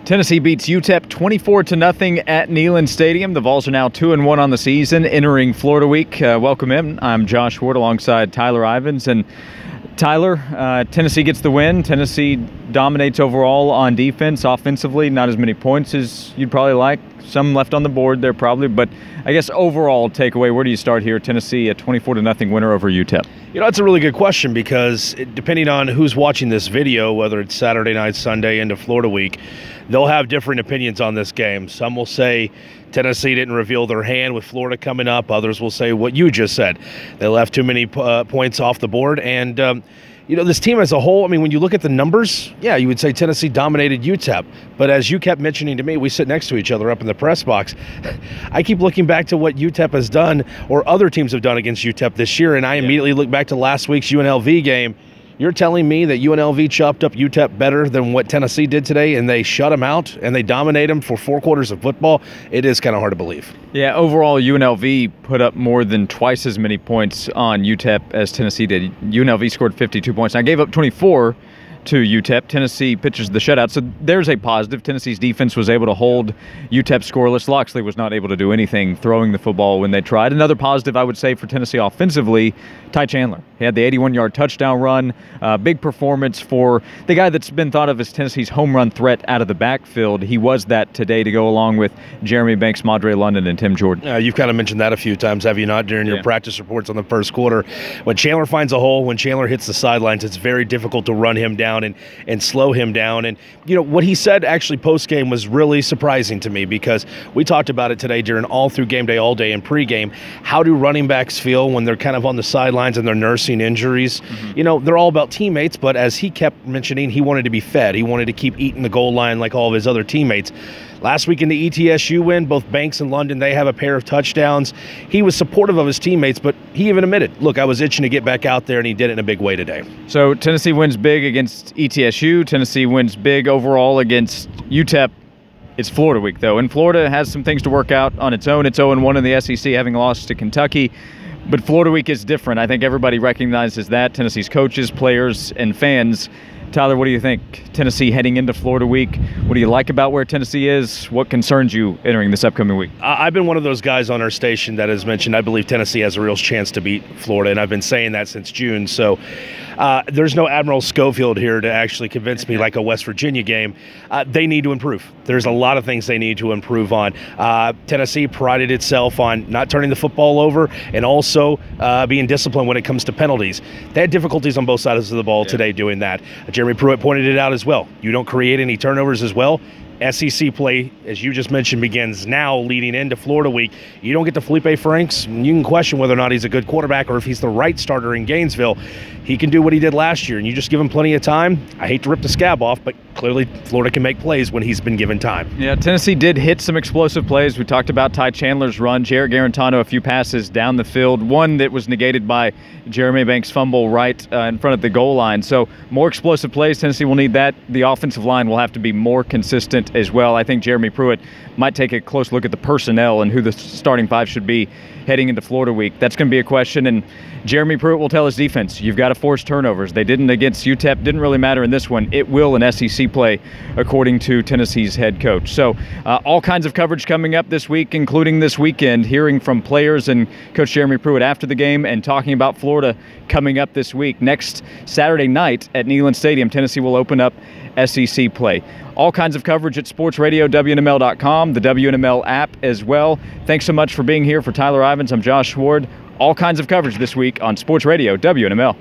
Tennessee beats UTEP 24-0 at Neyland Stadium. The Vols are now 2-1 on the season, entering Florida Week. Welcome in. I'm Josh Ward alongside Tyler Ivens. And Tyler, Tennessee gets the win. Tennessee dominates overall on defense. Offensively, not as many points as you'd probably like. Some left on the board there probably, but I guess overall takeaway, where do you start here? Tennessee, a 24-0 winner over UTEP. You know, that's a really good question because depending on who's watching this video, whether it's Saturday night, Sunday into Florida Week, they'll have different opinions on this game. Some will say Tennessee didn't reveal their hand with Florida coming up. Others will say what you just said. They left too many points off the board. And, you know, this team as a whole, I mean, when you look at the numbers, yeah, you would say Tennessee dominated UTEP. But as you kept mentioning to me, we sit next to each other up in the press box. I keep looking back to what UTEP has done or other teams have done against UTEP this year, and I immediately look back to last week's UNLV game. You're telling me that UNLV chopped up UTEP better than what Tennessee did today, and they shut them out, and they dominate them for 4 quarters of football? It is kind of hard to believe. Yeah, overall, UNLV put up more than twice as many points on UTEP as Tennessee did. UNLV scored 52 points. I gave up 24 to UTEP. Tennessee pitches the shutout. So there's a positive. Tennessee's defense was able to hold UTEP scoreless. Loxley was not able to do anything throwing the football when they tried. Another positive, I would say, for Tennessee offensively, Ty Chandler. He had the 81-yard touchdown run. Big performance for the guy that's been thought of as Tennessee's home run threat out of the backfield. He was that today to go along with Jeremy Banks, Madre London, and Tim Jordan. You've kind of mentioned that a few times, have you not, during your practice reports on the first quarter? When Chandler finds a hole, when Chandler hits the sidelines, it's very difficult to run him down and slow him down. And, you know, what he said actually post-game was really surprising to me because we talked about it today during all through game day, all day, and pregame. How do running backs feel when they're kind of on the sidelines and they're nursing injuries? Mm-hmm. You know, they're all about teammates, but as he kept mentioning, he wanted to be fed. He wanted to keep eating the goal line like all of his other teammates. Last week in the ETSU win, both Banks and London, they have a pair of touchdowns. He was supportive of his teammates, but he even admitted, look, I was itching to get back out there, and he did it in a big way today. So Tennessee wins big against ETSU. Tennessee wins big overall against UTEP. It's Florida week, though, and Florida has some things to work out on its own. It's 0-1 in the SEC, having lost to Kentucky. But Florida week is different. I think everybody recognizes that. Tennessee's coaches, players, and fans. Tyler, what do you think? Tennessee heading into Florida week. What do you like about where Tennessee is? What concerns you entering this upcoming week? I've been one of those guys on our station that has mentioned I believe Tennessee has a real chance to beat Florida, and I've been saying that since June. So there's no Admiral Schofield here to actually convince me like a West Virginia game. They need to improve. There's a lot of things they need to improve on. Tennessee prided itself on not turning the football over and also being disciplined when it comes to penalties. They had difficulties on both sides of the ball today doing that. Jeremy Pruitt pointed it out as well. You don't create any turnovers as well. SEC play, as you just mentioned, begins now leading into Florida week. You don't get to Felipe Franks, and you can question whether or not he's a good quarterback or if he's the right starter in Gainesville. He can do what he did last year, and you just give him plenty of time. I hate to rip the scab off, but clearly Florida can make plays when he's been given time. Yeah, Tennessee did hit some explosive plays. We talked about Ty Chandler's run. Jarrett Garantano, a few passes down the field. One that was negated by Jeremy Banks' fumble right in front of the goal line. So more explosive plays. Tennessee will need that. The offensive line will have to be more consistent as well. I think Jeremy Pruitt might take a close look at the personnel and who the starting five should be heading into Florida week. That's going to be a question, and Jeremy Pruitt will tell his defense, you've got to force turnovers. They didn't against UTEP, didn't really matter in this one. It will in SEC play, according to Tennessee's head coach. So all kinds of coverage coming up this week, including this weekend, hearing from players and Coach Jeremy Pruitt after the game and talking about Florida coming up this week. Next Saturday night at Neyland Stadium, Tennessee will open up SEC play. All kinds of coverage at sportsradio.WNML.com, the WNML app as well. Thanks so much for being here. For Tyler Ivens, I'm Josh Ward. All kinds of coverage this week on Sports Radio WNML.